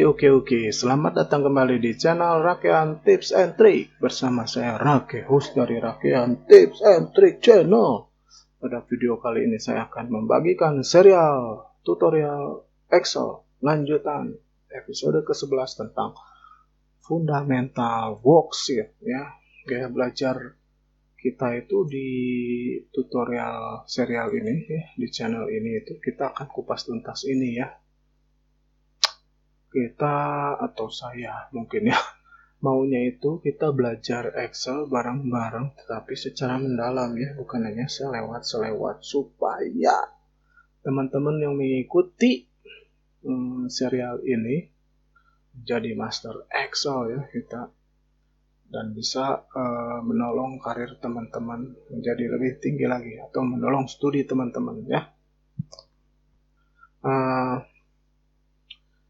Oke. Selamat datang kembali di channel Rakean Tips and Trick. Bersama saya Rake, host dari Rakean Tips and Trick Channel. Pada video kali ini saya akan membagikan serial tutorial Excel lanjutan episode ke-11 tentang fundamental worksheet ya. Gaya belajar kita itu di tutorial serial ini ya, di channel ini itu kita akan kupas tuntas ini ya. Kita atau saya mungkin ya maunya itu kita belajar Excel bareng-bareng tetapi secara mendalam ya, bukan hanya selewat-selewat, supaya teman-teman yang mengikuti serial ini jadi master Excel ya kita, dan bisa menolong karir teman-teman menjadi lebih tinggi lagi atau menolong studi teman-teman ya.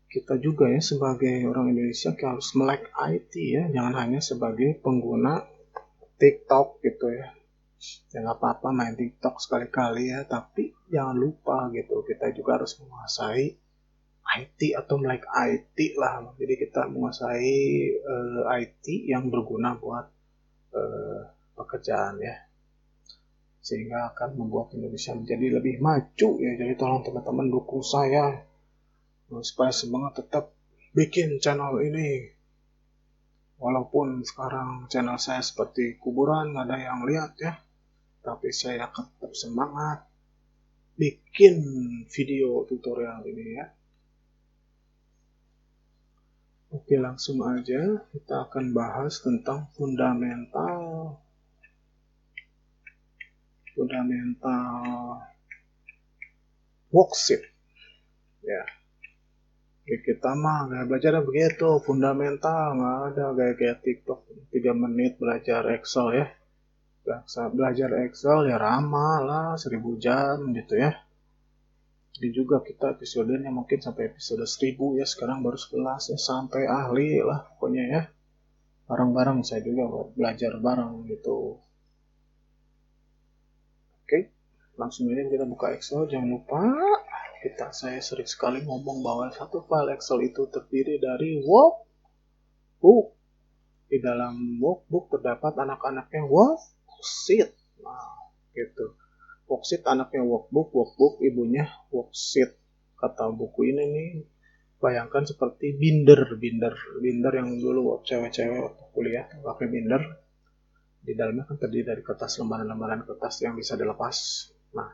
Kita juga ya sebagai orang Indonesia harus melek IT ya, jangan hanya sebagai pengguna TikTok gitu ya. Ya nggak apa-apa main TikTok sekali-kali ya, tapi jangan lupa gitu kita juga harus menguasai IT atau melek IT lah. Jadi kita menguasai IT yang berguna buat pekerjaan ya, sehingga akan membuat Indonesia menjadi lebih maju ya. Jadi tolong teman-teman dukung saya supaya semangat tetap bikin channel ini. Walaupun sekarang channel saya seperti kuburan, nggak ada yang lihat ya, tapi saya akan tetap semangat bikin video tutorial ini ya. Oke, langsung aja kita akan bahas tentang fundamental worksheet ya. Kita mah nggak belajar begitu, fundamental, nggak ada kayak TikTok 3 menit belajar Excel ya. Belajar Excel ya ramah lah 1000 jam gitu ya. Jadi juga kita episodenya mungkin sampai episode 1000 ya, sekarang baru 11 ya, sampai ahli lah pokoknya ya. Bareng-bareng saya juga belajar bareng gitu. Oke, langsung aja kita buka Excel. Jangan lupa saya sering sekali ngomong bahwa satu file Excel itu terdiri dari workbook. Di dalam workbook terdapat anak-anaknya worksheet. Nah, gitu. Worksheet anaknya workbook ibunya worksheet. Kata buku ini nih, bayangkan seperti binder yang dulu cewek-cewek waktu kuliah pakai binder. Di dalamnya kan terdiri dari kertas, lembaran-lembaran kertas yang bisa dilepas. Nah,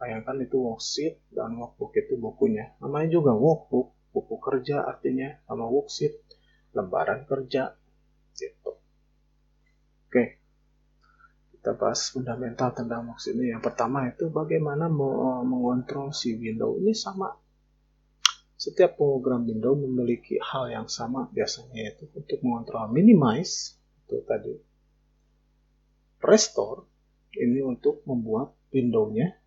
bayangkan itu worksheet dan workbook itu bukunya. Namanya juga workbook, buku kerja artinya, sama worksheet, lembaran kerja gitu. Oke, kita bahas fundamental tentang worksheet ini. Yang pertama itu bagaimana mengontrol si window. Ini sama, setiap program window memiliki hal yang sama biasanya, yaitu untuk mengontrol minimize itu tadi, restore ini untuk membuat windownya,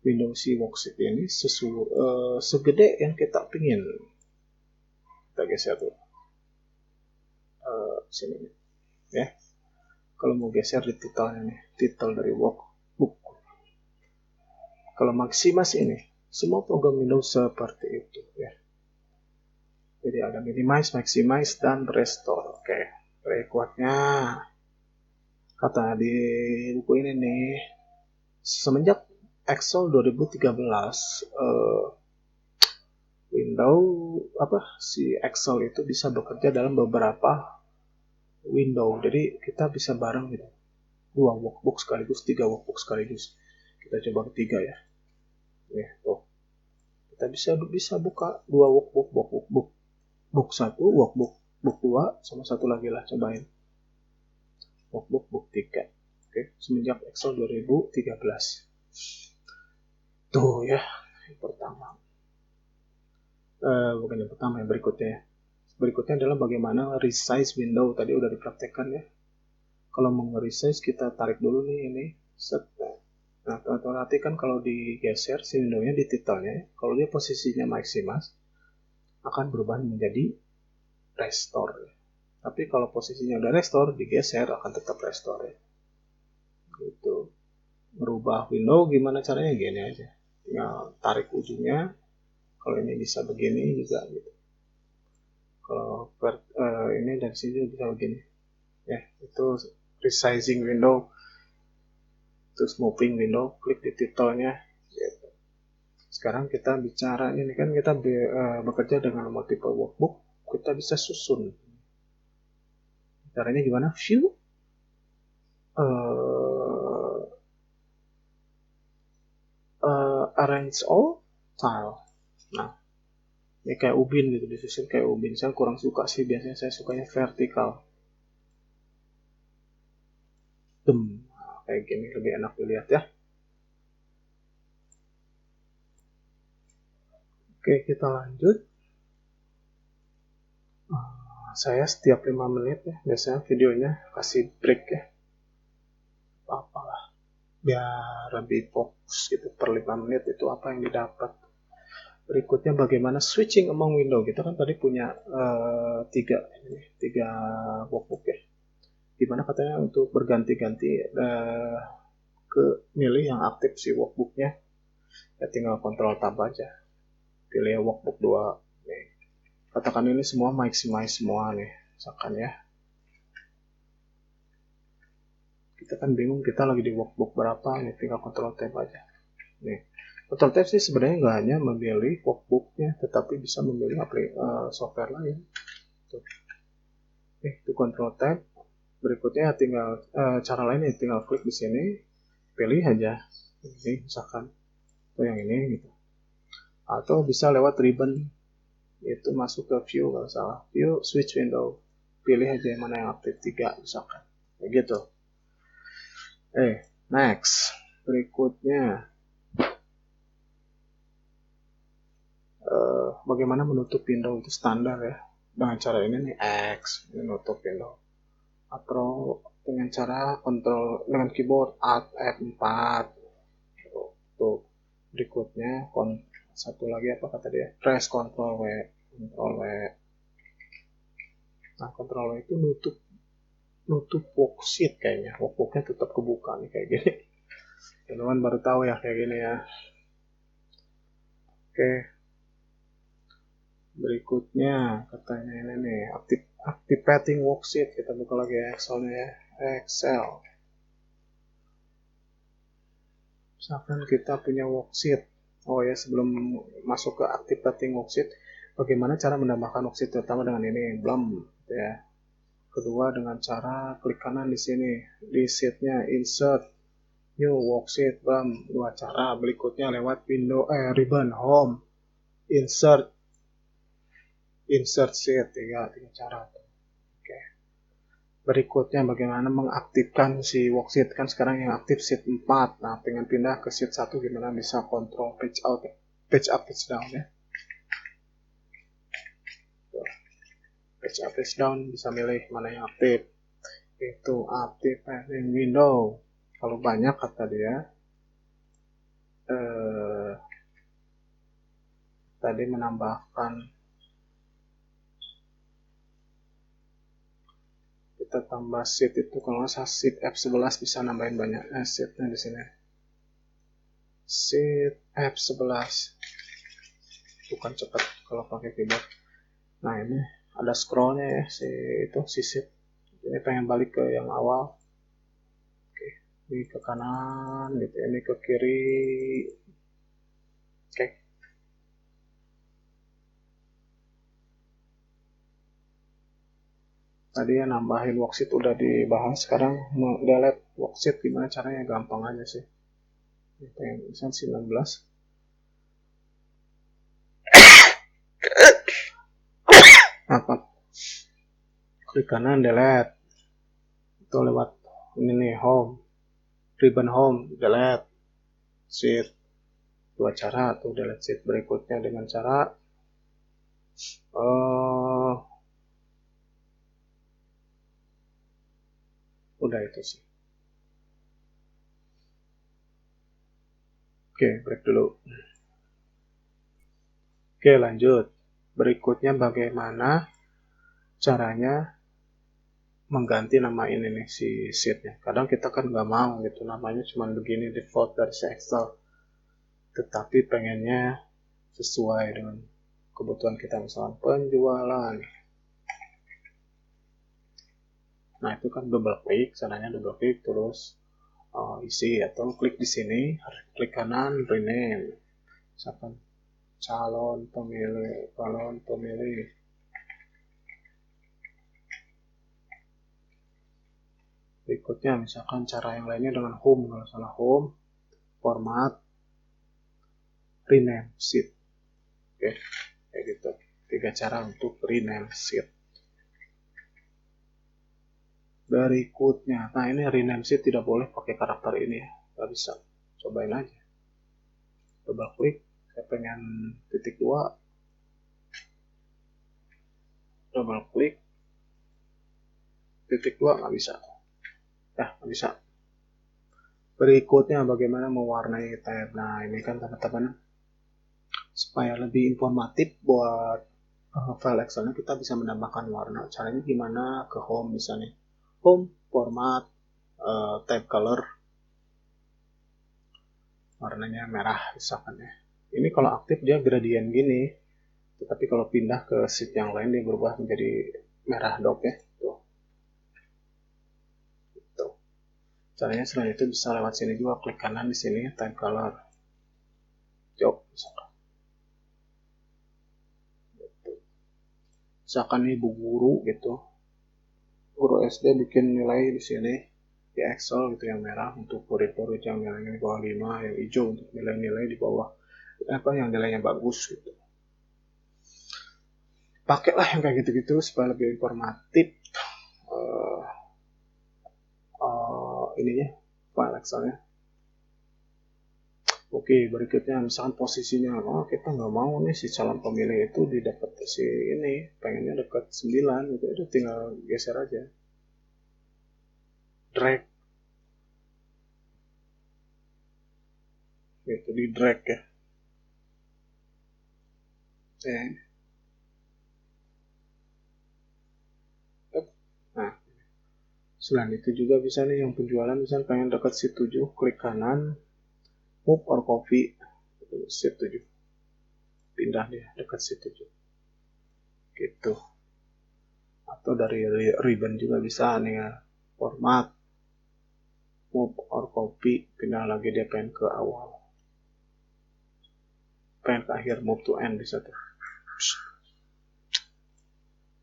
window si worksheet ini segede yang kita pingin. Kita geser tuh sini ya. Kalau mau geser di titelnya nih, titel dari workbook. Kalau maximas ini, semua program Windows seperti itu ya. Jadi ada minimize, maximize, dan restore. Oke, berikutnya kata di buku ini nih, semenjak Excel 2013 si Excel itu bisa bekerja dalam beberapa window. Jadi kita bisa bareng gitu, 2 workbook sekaligus, 3 workbook sekaligus. Kita coba ketiga ya. Tuh. Kita bisa buka 2 workbook, book 1, workbook 2, sama satu lagi lah, cobain. Workbook book 3. Oke, semenjak Excel 2013. Tuh ya, yang pertama. Bukan yang pertama, yang berikutnya. Berikutnya adalah bagaimana resize window. Tadi udah dipraktekkan ya. Kalau mau resize kita tarik dulu nih ini. Set. Nah, teman-teman perhatikan kalau digeser si windownya di titelnya, kalau dia posisinya maximas akan berubah menjadi restore. Tapi kalau posisinya udah restore, digeser akan tetap restore ya. Gitu. Merubah window gimana caranya? Gini aja. Tinggal tarik ujungnya. Kalau ini bisa begini juga gitu. Kalau ini dari sini bisa begini ya, itu resizing window, terus moving window, klik di titelnya gitu. Sekarang kita bicara ini kan kita bekerja dengan multiple workbook, kita bisa susun. Caranya gimana? View, arrange all, tile. Nah, ini kayak ubin gitu, disusun kayak ubin. Saya kurang suka sih, biasanya saya sukanya vertikal. Kayak gini lebih enak dilihat ya. Oke, kita lanjut. Saya setiap 5 menit ya, biasanya videonya kasih break ya. Apalah, biar lebih fokus gitu, per 5 menit itu apa yang didapat. Berikutnya bagaimana switching among window. Kita kan tadi punya tiga workbook ya. Gimana katanya untuk berganti-ganti ke milih yang aktif si workbooknya. Ya tinggal kontrol tab aja. Pilih workbook 2. Nih. Katakan ini semua maximize semua nih. Misalkan ya. Kita kan bingung kita lagi di workbook berapa. Nih tinggal kontrol tab aja. Nih. Control Tab sih sebenarnya nggak hanya memilih workbooknya, tetapi bisa memilih software lain. Tuh. Itu Control Tab. Berikutnya tinggal cara lainnya tinggal klik di sini, pilih aja ini misalkan atau yang ini gitu. Atau bisa lewat ribbon, itu masuk ke view kalau salah, view switch window, pilih aja yang mana yang aktif 3 misalkan, kayak gitu. Next, berikutnya bagaimana menutup window, itu standar ya, dengan cara ini nih, X menutup window, atau dengan cara kontrol dengan keyboard Alt F4. Tuh. Berikutnya satu lagi apa kata dia, press Ctrl W. Nah, Ctrl W itu nutup worksheet kayaknya, workbooknya tetap kebuka nih kayak gini. Teman-teman baru tahu ya kayak gini ya. Oke, berikutnya katanya ini nih, activating worksheet. Kita buka lagi ya Excelnya ya, Excel. Misalkan kita punya worksheet. Oh ya, sebelum masuk ke activating worksheet, bagaimana cara menambahkan worksheet, terutama dengan ini, belum ya. Kedua dengan cara klik kanan di sini, di sheetnya insert new worksheet, belum. Dua cara. Berikutnya lewat window ribbon home, insert sheet, tiga cara. Oke. Berikutnya bagaimana mengaktifkan si worksheet, kan sekarang yang aktif sheet 4. Nah, pengen pindah ke sheet 1 gimana, bisa control page out, page up, page down ya. Page up, page down, bisa milih mana yang aktif. Itu activating window. Kalau banyak kata dia tadi menambahkan, kita tambah sheet itu kalau nggak salah sheet F11 bisa nambahin banyak sheetnya di sini. Sheet F11 bukan cepat kalau pakai keyboard. Nah, ini ada scrollnya ya, si sheet. Ini pengen balik ke yang awal. Oke, ini ke kanan gitu, ini ke kiri. Oke. Tadi ya nambahin worksheet udah dibahas, sekarang delete worksheet gimana caranya, gampang aja sih. Pengen misalnya 19. Apa? Klik kanan delete. Itu lewat ini nih, home, ribbon home, delete sheet. Dua cara tuh delete sheet. Berikutnya dengan cara udah itu sih. Oke, break dulu. Oke, lanjut. Berikutnya bagaimana caranya mengganti nama ini nih, si sheetnya. Kadang kita kan nggak mau gitu, namanya cuma begini default dari Excel, tetapi pengennya sesuai dengan kebutuhan kita, misalnya penjualan Nah itu kan double klik, caranya double klik terus isi atau klik di sini, klik kanan rename, misalkan calon pemilih. Berikutnya misalkan cara yang lainnya dengan home, kalau salah home, format, rename sheet. Oke, kayak gitu. 3 cara untuk rename sheet. Berikutnya, nah ini rename sheet tidak boleh pakai karakter ini ya, nggak bisa. Cobain aja. Double klik, saya pengen titik 2, double klik, titik 2 nggak bisa. Ya, nggak bisa. Berikutnya bagaimana mewarnai tab. Nah ini kan teman-teman supaya lebih informatif buat file Excelnya, kita bisa menambahkan warna. Caranya gimana? Ke home misalnya, home, format, tab color, warnanya merah misalkan ya. Ini kalau aktif dia gradient gini, tetapi kalau pindah ke sheet yang lain dia berubah menjadi merah dok ya. Tuh. Gitu. Caranya selain itu bisa lewat sini juga, klik kanan di sini tab color, jok misalkan. Misalkan ini bu guru gitu, guru SD bikin nilai di sini di Excel gitu yang merah untuk murid-murid yang nilainya di bawah 5, yang hijau untuk nilai-nilai di bawah yang nilainya bagus gitu. Pakailah yang kayak gitu-gitu supaya lebih informatif ininya file Excelnya. Oke, berikutnya misalkan posisinya, kita nggak mau nih si calon pemilih itu didapat si ini, pengennya dekat 9 gitu, itu tinggal geser aja, drag gitu, di drag ya. Nah, selain itu juga bisa nih yang penjualan, misalnya pengen dekat sheet 7, klik kanan, move or copy sheet 7, pindah dia dekat sheet 7 gitu. Atau dari ribbon juga bisa nih ya, format, move or copy, pindah lagi dia pengen ke awal, pengen ke akhir, move to end bisa tuh.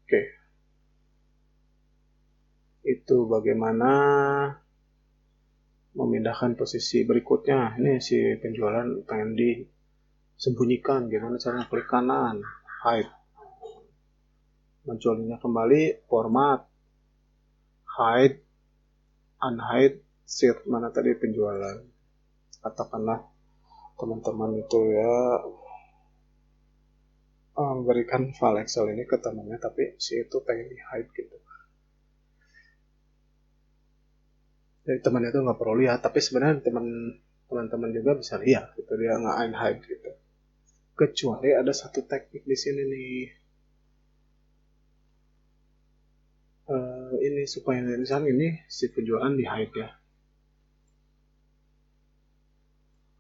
Oke, itu bagaimana memindahkan posisi. Berikutnya ini si penjualan pengen disembunyikan, gimana caranya? Klik kanan, hide, munculnya kembali, format, hide, unhide sheet, mana tadi penjualan. Katakanlah teman-teman itu ya memberikan file Excel ini ke temannya, tapi si itu pengen di hide gitu. Jadi temannya itu nggak perlu lihat, tapi sebenarnya teman-teman juga bisa lihat gitu, dia nggak unhide gitu. Kecuali ada satu teknik di sini nih, ini supaya misalnya ini si penjualan di hide ya,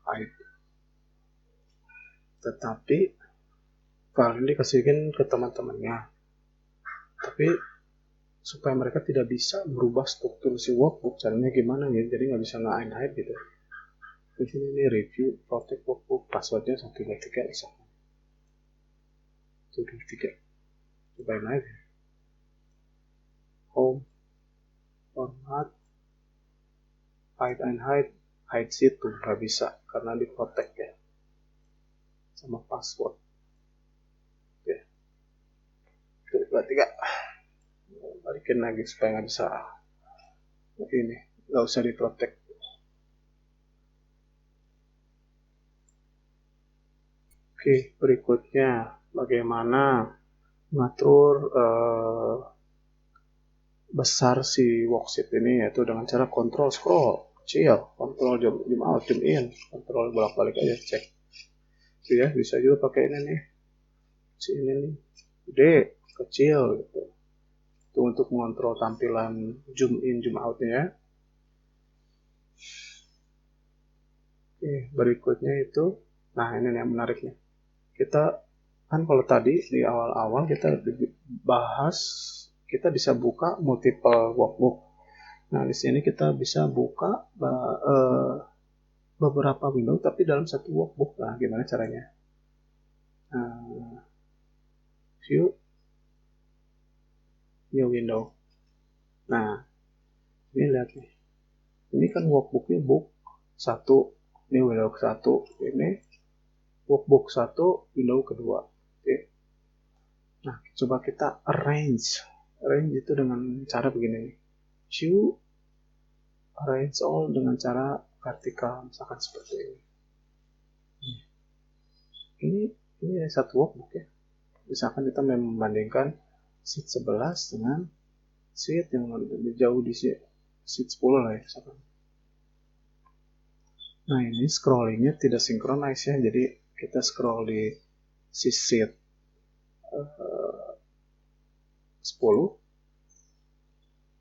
hide, tetapi file ini dikasihkan ke teman-temannya, tapi supaya mereka tidak bisa berubah struktur si workbook, caranya gimana gitu, jadi nggak bisa nge-hide gitu. Di sini nih review protect workbook, passwordnya 123 misalkan, 123, cobain aja, home, format, hide and hide sheet tuh nggak bisa karena di protect ya sama password. Oke, berarti balikin lagi supaya nggak bisa ini, nggak usah di protect. Oke, berikutnya bagaimana mengatur besar si worksheet ini, yaitu dengan cara kontrol scroll kecil, kontrol zoom out, zoom in, kontrol bolak-balik aja, cek itu ya. Bisa juga pakai ini nih, si ini nih gede kecil gitu, itu untuk mengontrol tampilan zoom in zoom outnya ya. Oke, berikutnya itu, nah ini yang menariknya, kita kan kalau tadi di awal-awal kita bahas kita bisa buka multiple workbook. Nah, di sini kita bisa buka beberapa window tapi dalam satu workbook. Nah, gimana caranya? View new window. Nah, ini lihat nih. Ini kan workbooknya book 1, ini window 1, ini workbook 1, window kedua. Oke. Nah, coba kita arrange. Arrange itu dengan cara begini. View arrange all dengan cara vertikal, misalkan seperti ini. Ini satu workbook ya. Misalkan kita membandingkan sheet 11 dengan sheet yang lebih jauh di sheet 10 lah ya. Misalkan. Nah, ini scrollingnya tidak sinkronis ya. Jadi kita scroll di sheet 10,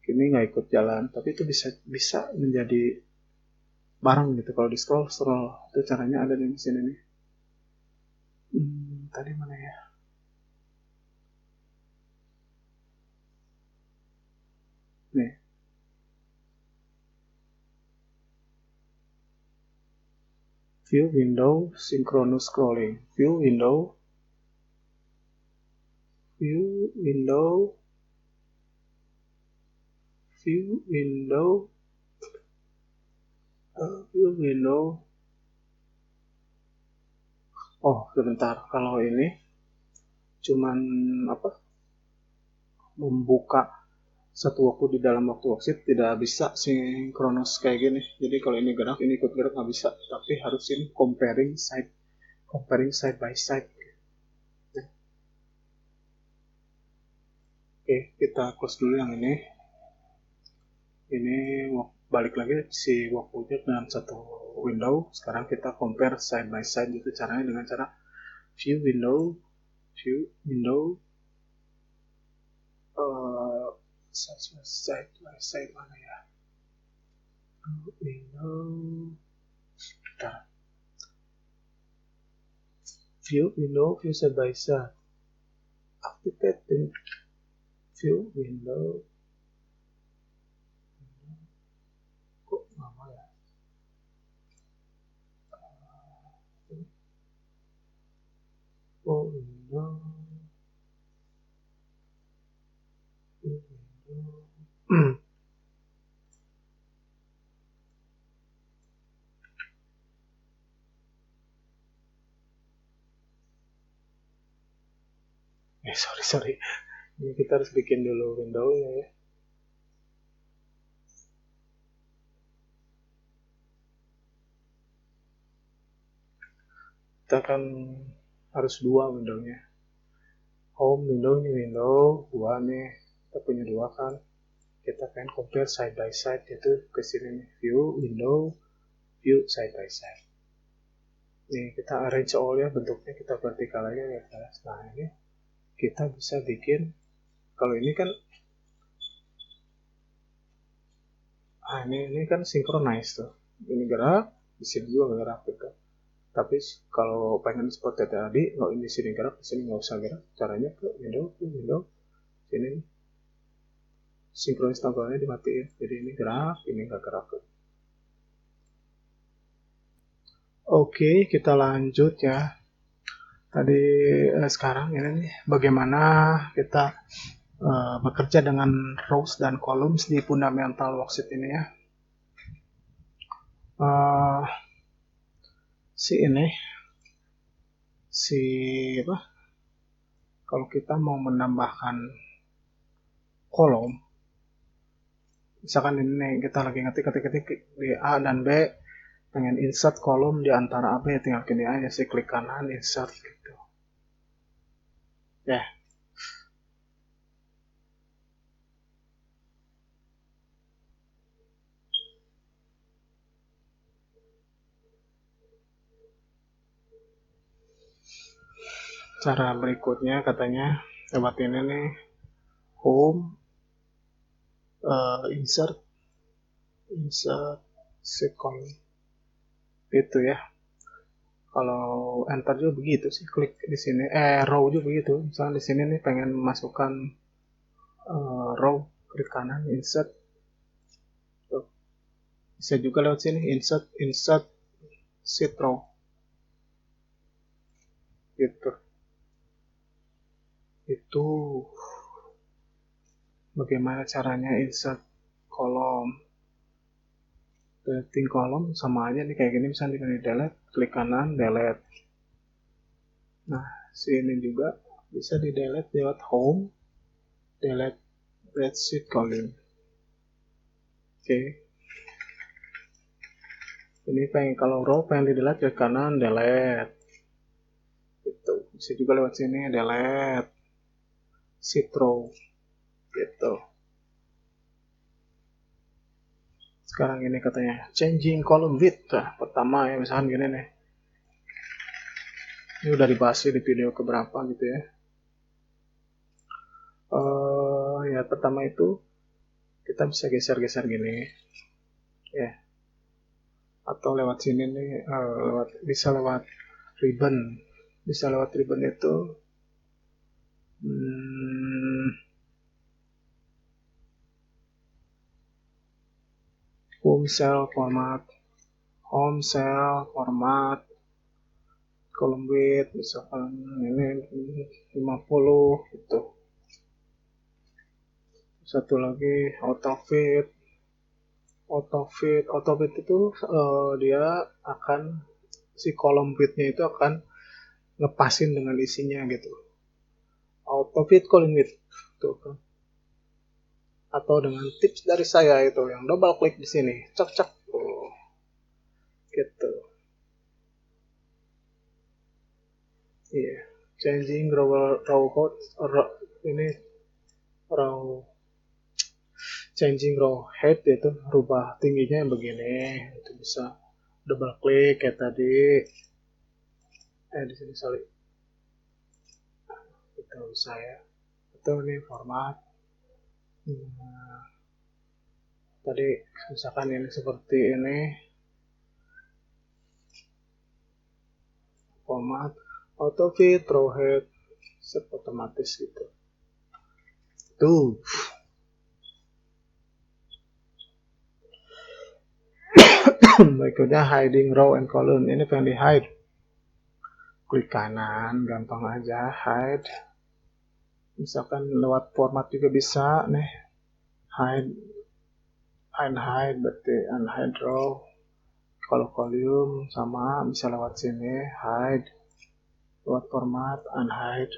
ini nggak ikut jalan, tapi itu bisa menjadi bareng gitu. Kalau di scroll itu caranya ada di sini nih. Tadi mana ya? Nih. View window synchronous scrolling. View window view window oh sebentar, kalau ini cuman membuka satu waktu di dalam waktu worksheet tidak bisa sinkronus kayak gini. Jadi kalau ini gerak, ini ikut gerak nggak bisa, tapi harus ini comparing side by side. Oke, kita close dulu yang ini. Ini balik lagi si workbooknya dalam satu window. Sekarang kita compare side by side, itu caranya dengan cara view window side by side mana ya? Window view side by side. Activate view window. Kok lama ya? Window. Sorry. Ini kita harus bikin dulu window-nya ya. Kita kan harus dua window-nya. Home window, ini window 2 nih. Kita punya 2 kan. Kita pengen compare side by side, yaitu ke sini nih. View side by side. Nih, kita arrange all ya, bentuknya kita vertikal aja ya. Nah, ini kita bisa bikin, kalau ini kan ini kan synchronize tuh. Ini gerak, di sini juga gerak gitu. Tapi kalau pengen seperti tadi, kalau ini sini gerak, di sini nggak usah gerak. Caranya ke window sini sinkronis toggle-nya dimatiin. Jadi ini gerak, ini nggak gerak. Oke, kita lanjut ya. Tadi sekarang ini nih bagaimana kita bekerja dengan rows dan columns di fundamental worksheet ini ya. Kalau kita mau menambahkan kolom, misalkan ini kita lagi ngetik di A dan B, pengen insert kolom di antara A B, tinggal gini aja sih, klik kanan insert gitu ya. Cara berikutnya katanya lewat ini nih, home, insert second itu ya. Kalau enter juga begitu sih, klik di sini row juga begitu. Misalnya di sini nih pengen masukkan row, klik kanan, insert. Tuh. Bisa juga lewat sini, insert sheet row. Gitu. Itu bagaimana caranya insert kolom. Deleting kolom sama aja nih kayak gini, misalnya di delete, klik kanan, delete. Nah, sini juga bisa di delete lewat home, delete spreadsheet column. Oke. Ini pengen kalau row pengen di delete, klik kanan, delete. Gitu. Bisa juga lewat sini, delete sheet row. Gitu. Sekarang ini katanya changing column width. Nah, pertama ya misalkan gini nih. Ini udah dibahas di video keberapa gitu ya. Ya pertama itu kita bisa geser-geser gini. Ya. Atau lewat sini nih, bisa lewat ribbon. Bisa lewat ribbon itu home cell format, column width misalkan ini 50 gitu. Satu lagi auto fit itu dia akan si column width-nya itu akan ngepasin dengan isinya gitu. Auto fit column width tuh kan. Atau dengan tips dari saya itu yang double klik di sini, cek gitu. Iya, changing row code ini row changing row height itu rubah tingginya yang begini, itu bisa double klik kayak tadi. Di sini sorry. Itu saya. Itu ini format. Nah, tadi misalkan ini seperti ini. Format auto fit row height set otomatis gitu. Tuh. Berikutnya hiding row and column. Ini pengen di hide. Klik kanan, gampang aja hide. Misalkan lewat format juga bisa nih. Hide berarti unhide row. Kalau column sama bisa lewat sini hide. Lewat format unhide.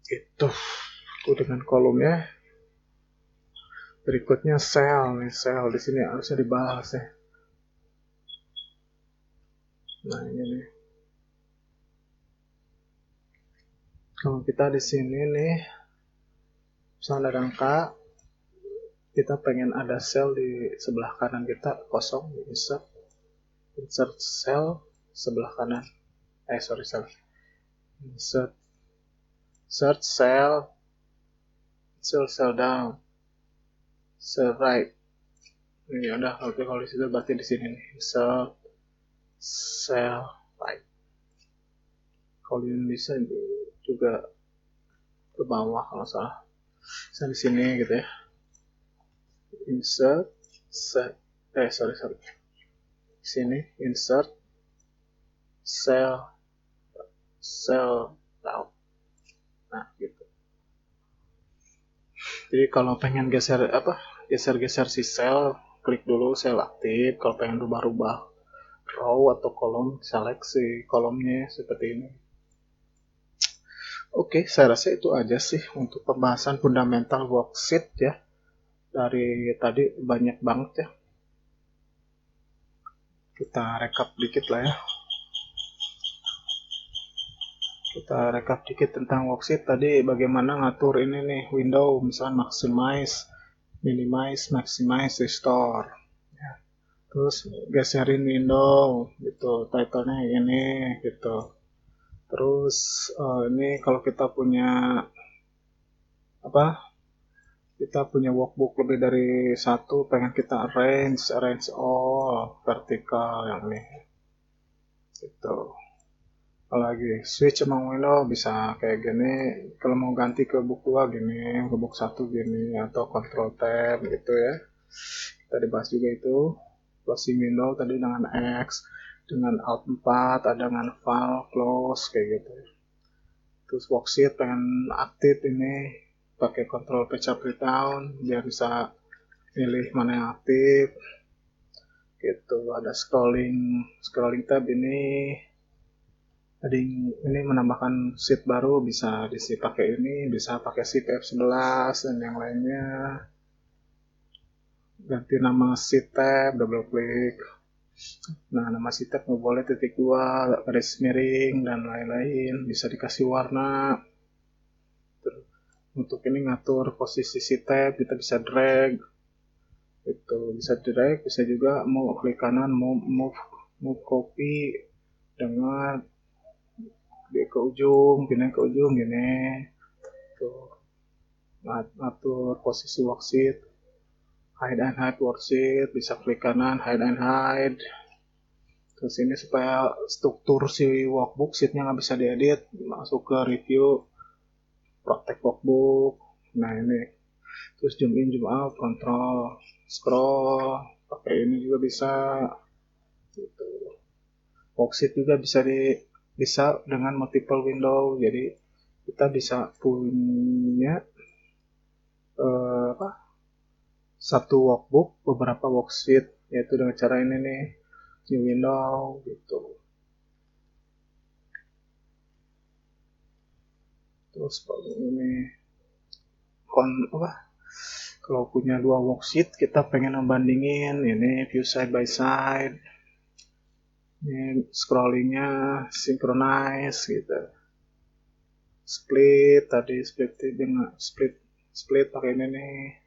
Itu dengan kolomnya. Berikutnya cell nih, cell di sini harusnya dibahas ya. Nah ini nih. Kalau kita di sini nih, misalnya ada angka, kita pengen ada sel di sebelah kanan kita kosong, insert cell sebelah kanan. Insert cell down, cell right. Ini udah, oke kalau di situ berarti di sini nih, insert cell right. Kalau ini bisa juga ke bawah kalau salah. Bisa di sini gitu ya. Insert sini insert cell down. Nah gitu. Jadi kalau pengen geser si sel, klik dulu sel aktif. Kalau pengen rubah-rubah row atau kolom, seleksi kolomnya seperti ini. Oke, saya rasa itu aja sih untuk pembahasan fundamental worksheet ya. Dari tadi banyak banget ya. Kita rekap dikit lah ya. Kita rekap dikit tentang worksheet tadi, bagaimana ngatur ini nih window, misalnya maximize, restore ya. Terus geserin window gitu, titlenya ini gitu. Terus ini kalau kita punya workbook lebih dari satu, pengen kita arrange all vertikal yang ini gitu. Apalagi switch among window bisa kayak gini, kalau mau ganti ke book 2 gini, ke book 1 gini, atau control tab gitu ya. Kita dibahas juga itu. Closing window tadi dengan X, dengan Alt 4, ada dengan file close kayak gitu. Terus worksheet pengen aktif ini pakai control P up down biar bisa pilih mana yang aktif gitu. Ada scrolling tab ini tadi ini menambahkan sheet baru, bisa diisi pakai ini, bisa pakai sheet F11 dan yang lainnya. Ganti nama sheet tab, double klik. Nah, nama sheet tab nggak boleh titik 2, garis miring dan lain-lain. Bisa dikasih warna. Untuk ini ngatur posisi sheet tab, kita bisa drag. Itu bisa drag, bisa juga mau klik kanan, mau move copy dengan ke ujung, pindah ke ujung gini. Tuh, ngatur posisi worksheet, hide and hide worksheet, bisa klik kanan, hide and hide. Terus ini supaya struktur si workbook sheetnya nggak bisa diedit, masuk ke review, protect workbook. Nah ini, terus zoom in, zoom out, control, scroll, pakai ini juga bisa. Gitu. Worksheet juga bisa dengan multiple window, jadi kita bisa punya satu workbook beberapa worksheet, yaitu dengan cara ini nih, new window gitu. Terus kalau ini kalau punya dua worksheet kita pengen membandingin, ini view side by side, ini scrollingnya synchronize gitu, split tadi dengan split pakai ini nih.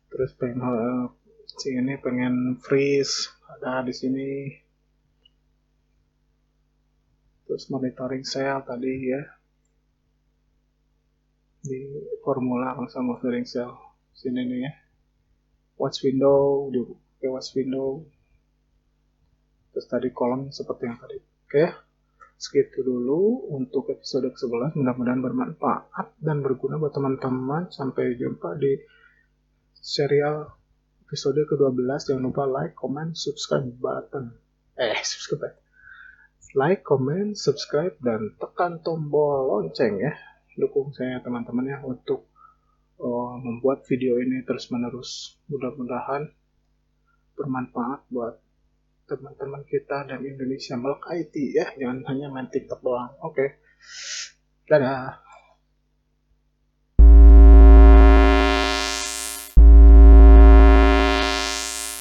Terus pengen freeze ada di sini. Terus monitoring cell tadi ya, di formula langsung monitoring cell sini nih ya, watch window, di watch window. Terus tadi kolom seperti yang tadi. Oke, segitu dulu untuk episode ke-11. Mudah-mudahan bermanfaat dan berguna buat teman-teman. Sampai jumpa di serial episode ke-12. Jangan lupa like, comment, subscribe button. Subscribe. Like, comment, subscribe, dan tekan tombol lonceng ya. Dukung saya teman-teman ya untuk membuat video ini terus-menerus. Mudah-mudahan bermanfaat buat teman-teman kita dan Indonesia melek IT ya. Jangan hanya main TikTok doang. Oke. Dadah.